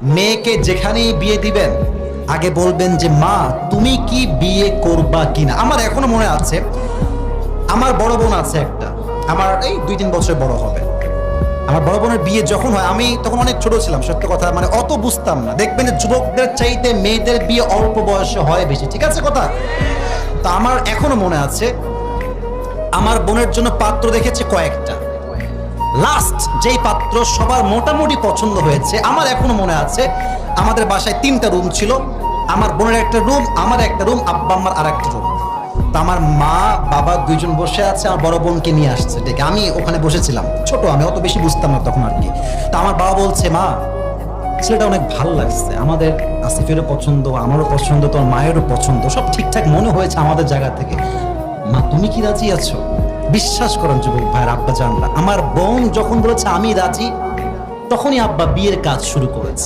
মেয়েকে যেখানেই বিয়ে দিবেন আগে বলবেন যে মা তুমি কি বিয়ে করবা কিনা। আমার এখনো মনে আছে, আমার বড় বোন আছে একটা, আমার এই 2-3 বছর বড় হবে। আমার বড় বোনের বিয়ে যখন হয়, আমি তখন অনেক ছোট ছিলাম, সত্য কথা, মানে অত বুঝতাম না। দেখবেন যে যুবকদের চাইতে মেয়েদের বিয়ে অল্প বয়সে হয় বেশি, ঠিক আছে কথা। তো আমার এখনো মনে আছে, আমার বোনের জন্য পাত্র দেখেছে কয়েকটা, লাস্ট যেই পাত্র সবার মোটামুটি পছন্দ হয়েছে, আমার এখনো মনে আছে, আমাদের বাসায় 3টা রুম ছিল, আমার বোনের একটা রুম, আমার একটা রুম, আব্বা আম্মার আর একটা রুম। তো আমার মা বাবা 2জন বসে আছে, আমার বড় বোনকে নিয়ে আসছে, ঠিক আমি ওখানে বসেছিলাম, ছোট আমি, অত বেশি বুঝতাম না তখন আর কি। তো আমার বাবা বলছে মা ছেলেটা অনেক ভালো লাগছে, আমাদের আসিফেরও পছন্দ, আমারও পছন্দ, তোর মায়েরও পছন্দ, সব ঠিকঠাক মনে হয়েছে আমাদের জায়গা থেকে, মা তুমি কি রাজি আছো? বিশ্বাস করেন যুবক ভাইয়ের আব্বা জানলা, আমার বোন যখন বলেছে আমি রাজি, তখনই আব্বা বিয়ের কাজ শুরু করেছে।